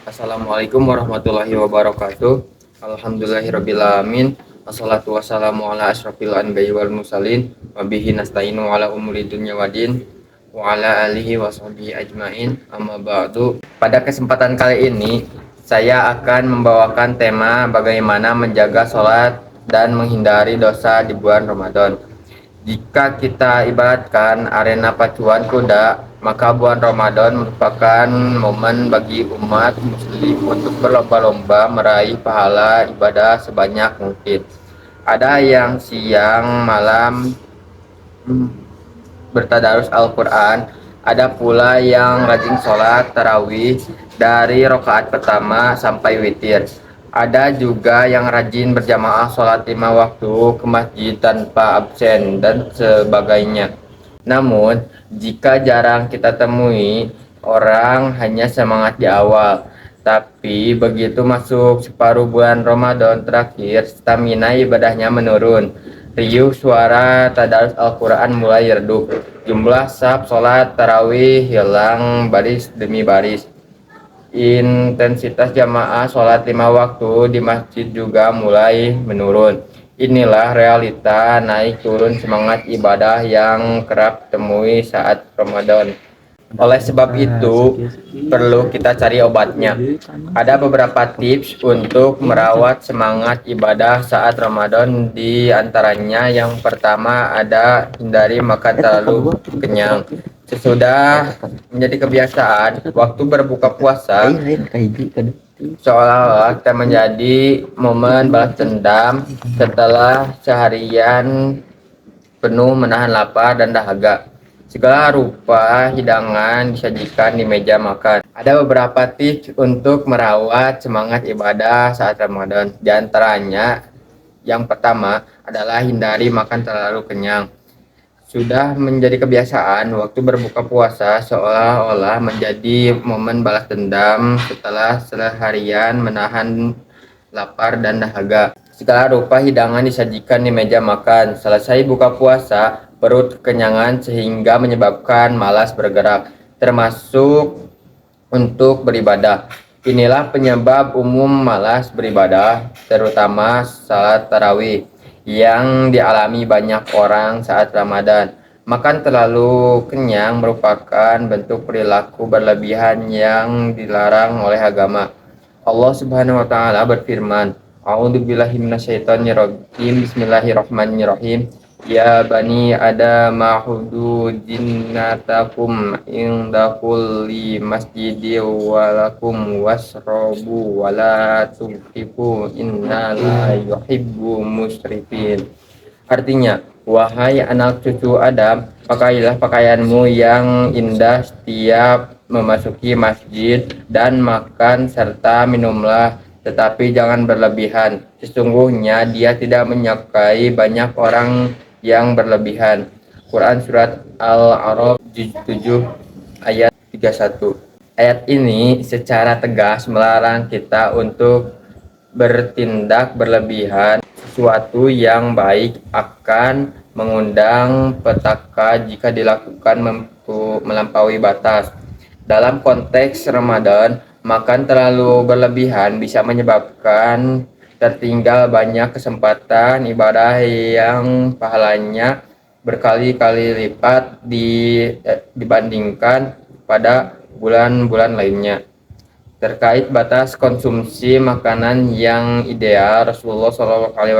Assalamualaikum warahmatullahi wabarakatuh. Alhamdulillahirrabbilalamin. Wassalatu wassalamu ala asyrafil anbiya'i wal mursalin wa bihi nasta'inu ala umuri dunya waddin wa ala alihi wa sahbihi ajmain. Amma ba'du. Pada kesempatan kali ini saya akan membawakan tema bagaimana menjaga sholat dan menghindari dosa di bulan Ramadan. Jika kita ibaratkan arena pacuan kuda, maka bulan Ramadan merupakan momen bagi umat muslim untuk berlomba-lomba meraih pahala ibadah sebanyak mungkin. Ada yang siang malam bertadarus Al-Quran, ada pula yang rajin sholat tarawih dari rakaat pertama sampai witir. Ada juga yang rajin berjamaah sholat 5 waktu ke masjid tanpa absen dan sebagainya. Namun, jika jarang kita temui, orang hanya semangat di awal. Tapi begitu masuk separuh bulan Ramadan terakhir, stamina ibadahnya menurun. Riuh suara tadarus Al-Quran mulai redup. Jumlah saf sholat tarawih hilang baris demi baris. Intensitas jamaah sholat 5 waktu di masjid juga mulai menurun. Inilah realita naik turun semangat ibadah yang kerap temui saat Ramadan. Oleh sebab itu, perlu kita cari obatnya. Ada beberapa tips untuk merawat semangat ibadah saat Ramadan, di antaranya yang pertama ada hindari makan terlalu kenyang. Sesudah menjadi kebiasaan, waktu berbuka puasa seolah-olah kita menjadi momen balas dendam setelah seharian penuh menahan lapar dan dahaga. Segala rupa hidangan disajikan di meja makan. Ada beberapa tips untuk merawat semangat ibadah saat Ramadan. Di antaranya, yang pertama adalah hindari makan terlalu kenyang. Sudah menjadi kebiasaan, waktu berbuka puasa seolah-olah menjadi momen balas dendam setelah seharian menahan lapar dan dahaga. Segala rupa hidangan disajikan di meja makan. Selesai buka puasa, perut kekenyangan sehingga menyebabkan malas bergerak, termasuk untuk beribadah. Inilah penyebab umum malas beribadah, terutama salat tarawih, yang dialami banyak orang saat Ramadan. Makan terlalu kenyang merupakan bentuk perilaku berlebihan yang dilarang oleh agama. Allah Subhanahu wa taala berfirman, A'udzubillahi minasyaitonirrajim. Bismillahirrahmanirrahim. Ya bani Adam hudu jinnatakum inda kulli masjidi walakum wasrobu wala tuftiku inna la yuhibbu musrifin. Artinya, wahai anak cucu Adam, pakailah pakaianmu yang indah setiap memasuki masjid dan makan serta minumlah, tetapi jangan berlebihan. Sesungguhnya dia tidak menyukai banyak orang yang berlebihan. Quran Surat Al-A'raf juz 7 ayat 31. Ayat ini secara tegas melarang kita untuk bertindak berlebihan. Sesuatu yang baik akan mengundang petaka jika dilakukan melampaui batas. Dalam konteks Ramadan, makan terlalu berlebihan bisa menyebabkan tertinggal banyak kesempatan ibadah yang pahalanya berkali-kali lipat dibandingkan pada bulan-bulan lainnya. Terkait batas konsumsi makanan yang ideal, Rasulullah Shallallahu Alaihi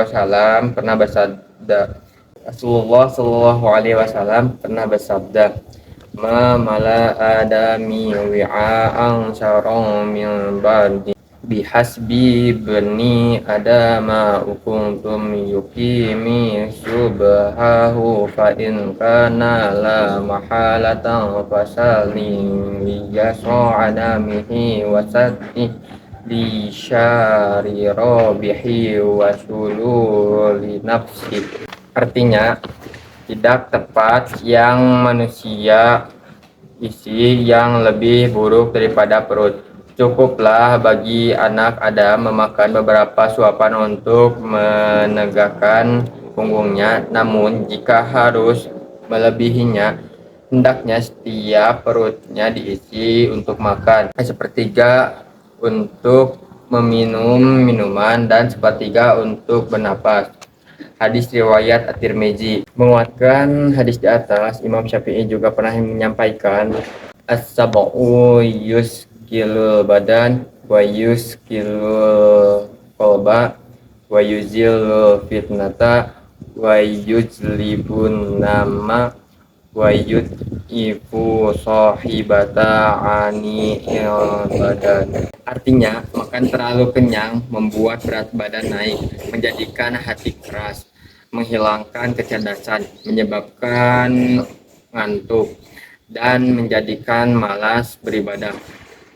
Wasallam pernah bersabda, Ma mala adami wi'a'an syarong min ba'di bihasbi bani adama ukuntum yukimi subhahu fa in kana la mahalatan fasalim liyasro adamihi wasati li syari robihi wasululi nafsi. Artinya, tidak tepat yang manusia isi yang lebih buruk daripada perut. Cukuplah bagi anak Adam memakan beberapa suapan untuk menegakkan punggungnya, namun jika harus melebihinya, hendaknya setiap perutnya diisi untuk makan. Sepertiga untuk meminum minuman dan sepertiga untuk bernapas. Hadis riwayat At-Tirmizi. Menguatkan hadis di atas, Imam Syafi'i juga pernah menyampaikan as-sab'u yuskilul badan wa yuskilul qalba wa yuzilul fitnata wa yujlibun nama wa yud'ifu sahibata ani badan. Artinya, makan terlalu kenyang membuat berat badan naik, menjadikan hati keras, menghilangkan kecerdasan, menyebabkan ngantuk, dan menjadikan malas beribadah.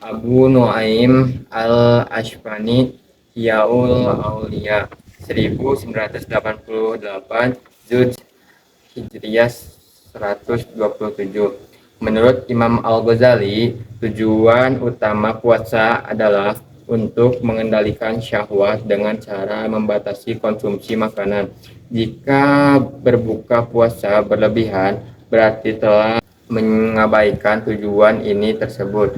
Abu Nuaim Al-Ashbani Yaul Aulia 1988 Juz Hijriyah 127. Menurut Imam Al-Ghazali, tujuan utama puasa adalah untuk mengendalikan syahwat dengan cara membatasi konsumsi makanan. Jika berbuka puasa berlebihan, berarti telah mengabaikan tujuan ini tersebut.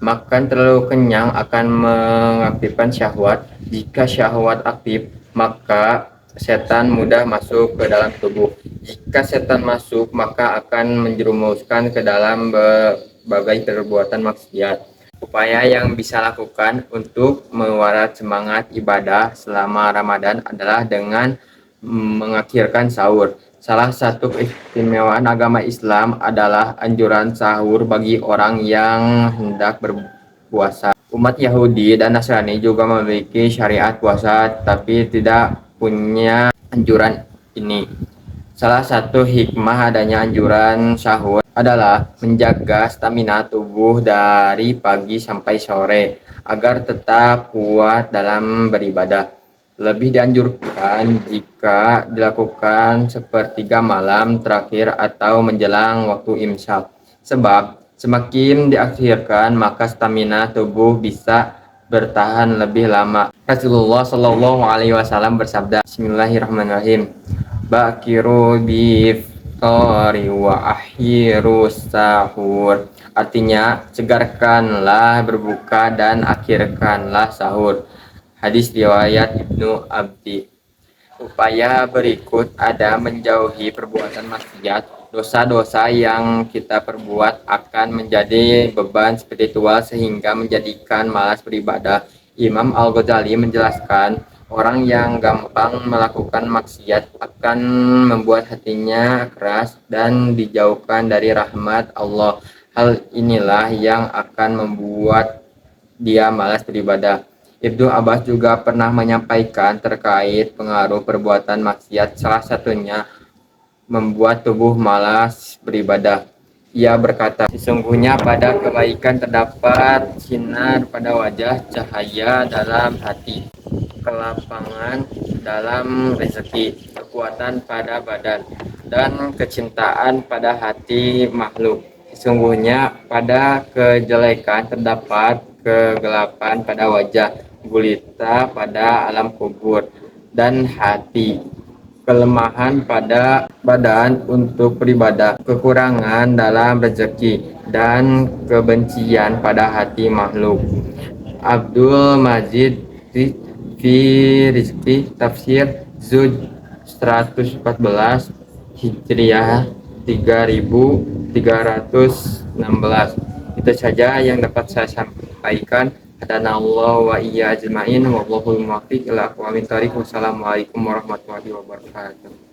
Makan terlalu kenyang akan mengaktifkan syahwat. Jika syahwat aktif, maka setan mudah masuk ke dalam tubuh. Jika setan masuk, maka akan menjerumuskan ke dalam berbagai perbuatan maksiat. Upaya yang bisa lakukan untuk mewarat semangat ibadah selama Ramadan adalah dengan mengakhirkan sahur. Salah satu keistimewaan agama Islam adalah anjuran sahur bagi orang yang hendak berpuasa. Umat Yahudi dan Nasrani juga memiliki syariat puasa, tapi tidak punya anjuran ini. Salah satu hikmah adanya anjuran sahur adalah menjaga stamina tubuh dari pagi sampai sore agar tetap kuat dalam beribadah. Lebih dianjurkan jika dilakukan sepertiga malam terakhir atau menjelang waktu imsak. Sebab semakin diakhirkan maka stamina tubuh bisa bertahan lebih lama. Rasulullah Shallallahu Alaihi Wasallam bersabda, Bismillahirrahmanirrahim. Bakiru biftori wa akhiru sahur. Artinya, segarkanlah berbuka dan akhirkanlah sahur. Hadis riwayat Ibnu Abdi. Upaya berikut ada menjauhi perbuatan maksiat. Dosa-dosa yang kita perbuat akan menjadi beban spiritual sehingga menjadikan malas beribadah. Imam Al-Ghazali menjelaskan, orang yang gampang melakukan maksiat akan membuat hatinya keras dan dijauhkan dari rahmat Allah. Hal inilah yang akan membuat dia malas beribadah. Ibnu Abbas juga pernah menyampaikan terkait pengaruh perbuatan maksiat, salah satunya membuat tubuh malas beribadah. Ia berkata, sesungguhnya pada kebaikan terdapat sinar pada wajah, cahaya dalam hati, kelapangan dalam rezeki, kekuatan pada badan, dan kecintaan pada hati makhluk. Sesungguhnya pada kejelekan terdapat kegelapan pada wajah, gulita pada alam kubur, dan hati, kelemahan pada badan untuk beribadah, kekurangan dalam rezeki, dan kebencian pada hati makhluk. Abdul Majid fi Rizki Tafsir Zuj 114 Hijriah 3316. Itu saja yang dapat saya sampaikan. Hadanallah wa iyya ajma'in, wallahul muwaffiq ila aqwamit thoriq. Wassalamualaikum warahmatullahi wabarakatuh.